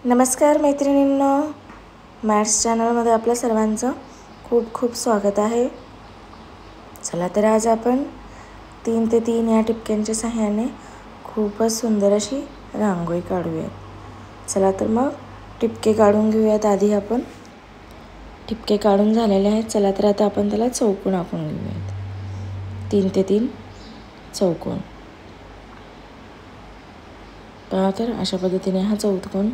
नमस्कार मैत्रिणींनो, मॅथ्स चॅनलमध्ये आपल्या सर्वांचं खूप खूप स्वागत आहे. चला तर आज आपण 3 ते 3 या टिपक्यांच्या सहाय्याने खूपच सुंदर अशी रांगोळी काढूयात. चला तर मग टिपके काढून घेऊयात. आधी आपण टिपके काढून झालेले आहेत. चला तर आता आपण त्याला चौकोन आखून घेऊयात. 3 ते 3 चौकोन. पहा तर अशा पद्धतीने हा चौकोन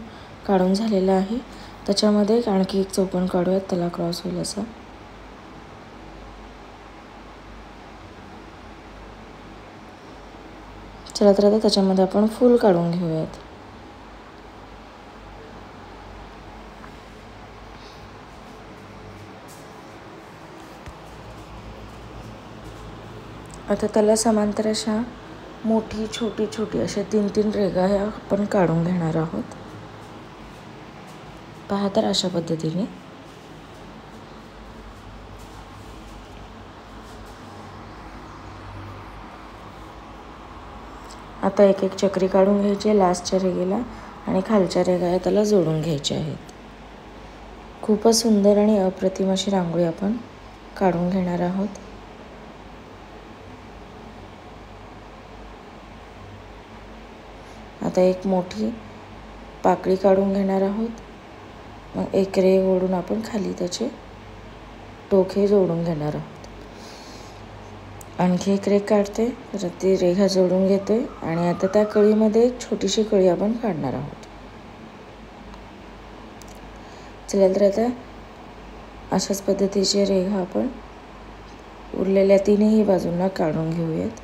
काढून झालेला आहे. त्याच्यामध्ये आणखी एक चौकोन काढूयात, त्याला क्रॉस होईल असा. चला तर आता त्याच्यामध्ये आपण फूल काढून घेऊयात. आता त्याला समांतर अशा मोठी छोटी छोटी अशा 3-3 रेघा ह्या आपण काढून घेणार आहोत. पहा तर अशा पद्धतीने. आता एक एक चक्री काढून घ्यायची लास्टच्या रेघेला आणि खालच्या रेघा त्याला जोडून घ्यायच्या आहेत. खूपच सुंदर आणि अप्रतिम अशी रांगोळी आपण काढून घेणार आहोत. आता एक मोठी पाकळी काढून घेणार आहोत. मग एक रेघ ओढून आपण खाली त्याचे टोके जोडून घेणार आहोत. आणखी एक रेघ काढते, तर ती रेघा जोडून घेते आणि आता त्या कळीमध्ये एक छोटीशी कळी आपण काढणार आहोत. चला तर आता अशाच पद्धतीची रेघा आपण उरलेल्या तीनही बाजूंना काढून घेऊयात.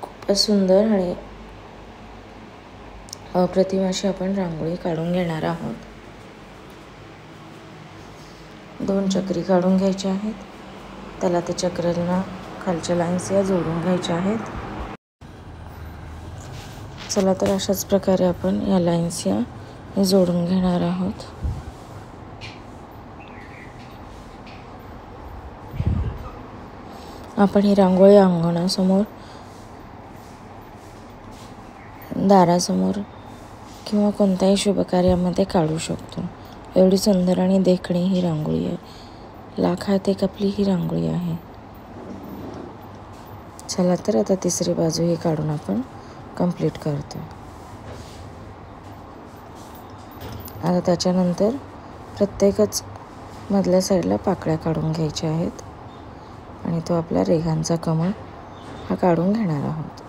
खूपच सुंदर आणि अप्रतिम अशी आपण रांगोळी काढून घेणार आहोत. 2 चक्री काढून घ्यायच्या आहेत. त्याला त्या चक्रांना खालच्या लाईन्स या जोडून घ्यायच्या आहेत. चला तर अशाच प्रकारे आपण या लाईन्स या जोडून घेणार आहोत. आपण ही रांगोळी अंगणासमोर, दारासमोर किंवा कोणत्याही शुभकार्यामध्ये काढू शकतो. एवढी सुंदर आणि देखणी ही रांगोळी आहे. लाखात एक आपली ही रांगोळी आहे. चला तर आता तिसरी बाजू ही काढून आपण कंप्लीट करतो. आता त्याच्यानंतर प्रत्येकच मधल्या साईडला पाकळ्या काढून घ्यायच्या आहेत आणि तो आपला रेघांचा कमळ हा काढून घेणार आहोत.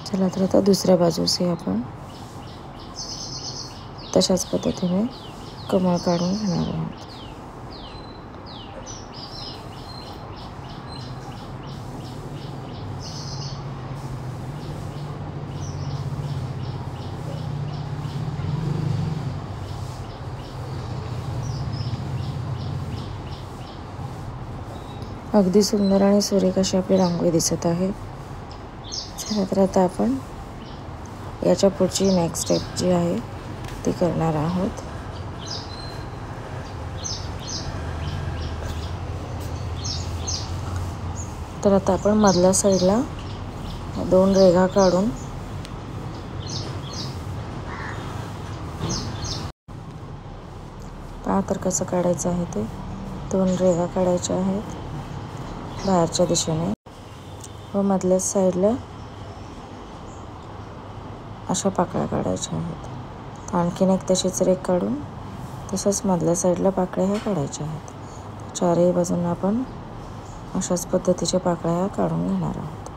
चला तर आता दुसऱ्या बाजूसही आपण तशाच पद्धतीने कमळ काढून घेणार आहोत. अगदी सुंदर आणि सुरेख अशी आपली रांगोळी दिसत आहे. चला तर आता आपण याच्या पुढची नेक्स्ट स्टेप जी आहे ती करणार आहोत. तर आता आपण मधल्या साईडला 2 रेघा काढून पहा तर कसं काढायचं आहे ते. 2 रेघा काढायच्या आहेत बाहेरच्या दिशेने व मधल्या साईडला अशा पाकळ्या काढायच्या आहेत. आणखीन एक तशीच रेघ काढून तसंच मधल्या साईडला पाकळ्या ह्या काढायच्या आहेत. चारही बाजूंना आपण अशाच पद्धतीच्या पाकळ्या ह्या काढून घेणार आहोत.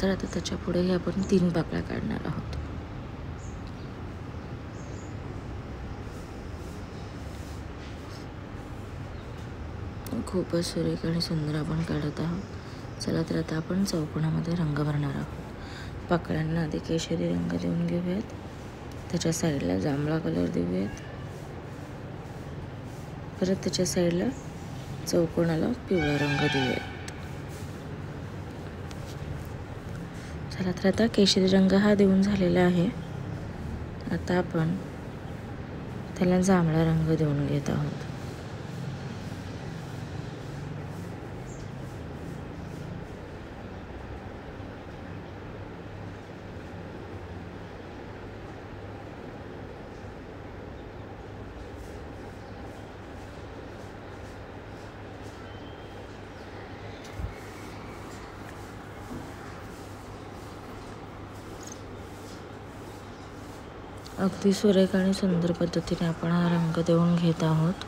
तर आता त्याच्या पुढेही आपण 3 पाकळ्या काढणार आहोत. खूपच सुरेख आणि सुंदर आपण काढत आहोत. चला तर आता आपण चौकोनामध्ये रंग भरणार आहोत। पाकळ्यांना आधी केशरी रंग देऊन घेऊयात, त्याच्या साईडला जांभळा कलर देऊयात, परत त्याच्या साईडला चौकोनाला पिवळा रंग देऊयात। चला तर आता केशरी रंग हा देऊन झालेला आहे। आता आपण त्याला जांभळा रंग देऊन घेत आहोत। अगदी सुरेख आणि सुंदर पद्धतीने आपण हा रंग देऊन घेत आहोत।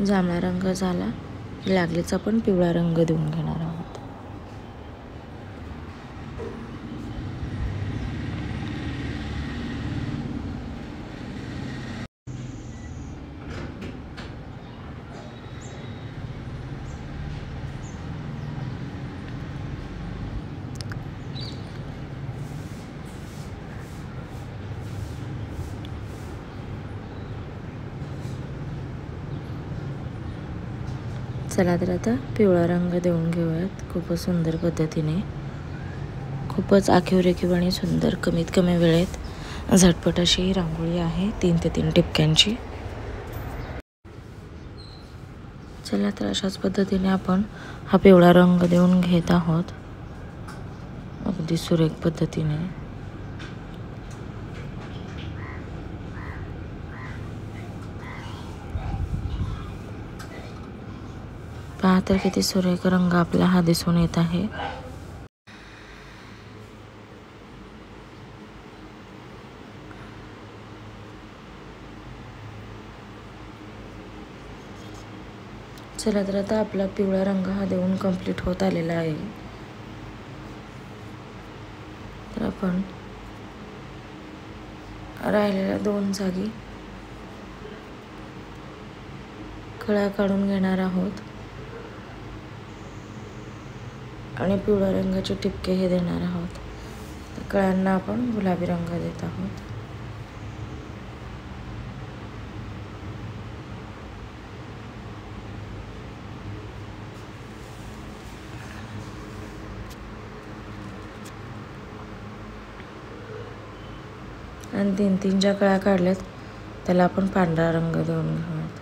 जांभळा रंग झाला की लागलीच आपण पिवळा रंग देऊन घेणार आहोत। चला तर आता पिवळा रंग देऊन घेऊयात खूपच सुंदर पद्धतीने। खूपच आखीव आणि सुंदर, कमीत कमी वेळेत झटपट अशी ही रांगोळी आहे 3 ते 3 टिपक्यांची। चला तर अशाच पद्धतीने आपण हा पिवळा रंग देऊन घेत आहोत अगदी सुरेख पद्धतीने। पहा तर किती सुरेख रंग आपला हा दिसून येत आहे। चला तर आता आपला पिवळा रंग हा देऊन कंप्लीट होत आलेला आहे। तर आपण राहिलेल्या 2 जागी कळा काढून घेणार आहोत आणि पिवळ्या रंगाचे टिपके हे देणार आहोत। तर कळ्यांना आपण गुलाबी रंग देत आहोत। आणि 3 ज्या कळ्या काढल्यात त्याला आपण पांढरा रंग देऊन घेऊयात।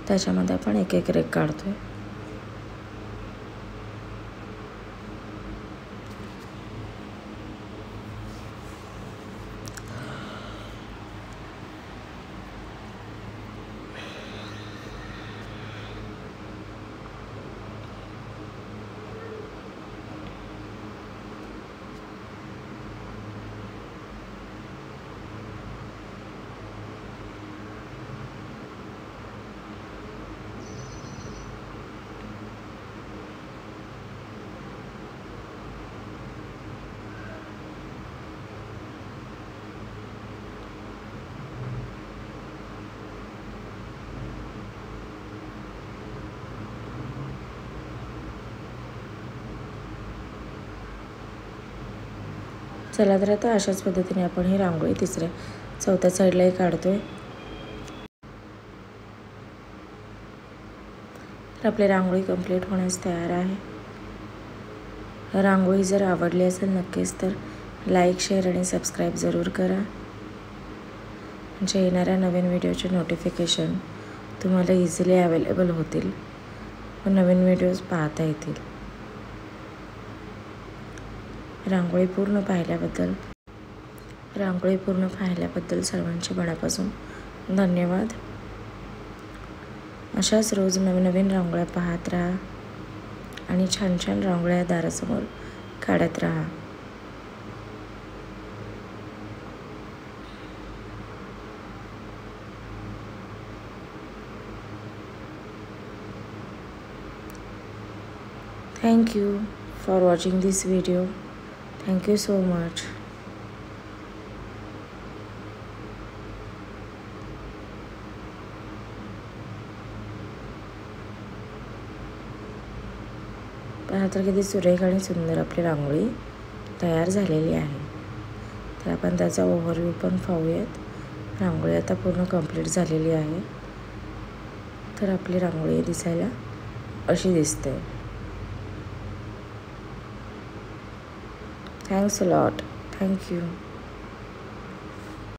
त्याच्यामध्ये आपण एक एक रेघ काढतोय। चला तर आता अशाच पद्धतीने आपण ही रांगोळी चौथ्या साईडलाही काढतोय। तर आपली रांगोळी कंप्लीट होण्यास तयार आहे। रांगोळी जर आवडली असेल नक्कीच तर लाईक, शेअर आणि सबस्क्राईब जरूर करा, म्हणजे येणाऱ्या नवीन व्हिडिओचे नोटिफिकेशन तुम्हाला इझिली अवेलेबल होतील व नवीन व्हिडिओज पाहता येतील। रांगोळी पूर्ण पाहिल्याबद्दल सर्वांचे मनापासून धन्यवाद। अशाच रोज नवीन रांगोळ्या पाहत राहा आणि छान छान रांगोळ्या दारासमोर काढत राहा। Thank you for watching this video. Thank you so much. पहा तर किती सुरेख आणि सुंदर आपली रांगोळी तयार झालेली आहे. तर आपण त्याचा ओव्हरव्ह्यू पण पाहूयात. रांगोळी आता पूर्ण कंप्लीट झालेली आहे. तर आपली रांगोळी दिसायला अशी दिसते. Thanks a lot. Thank you.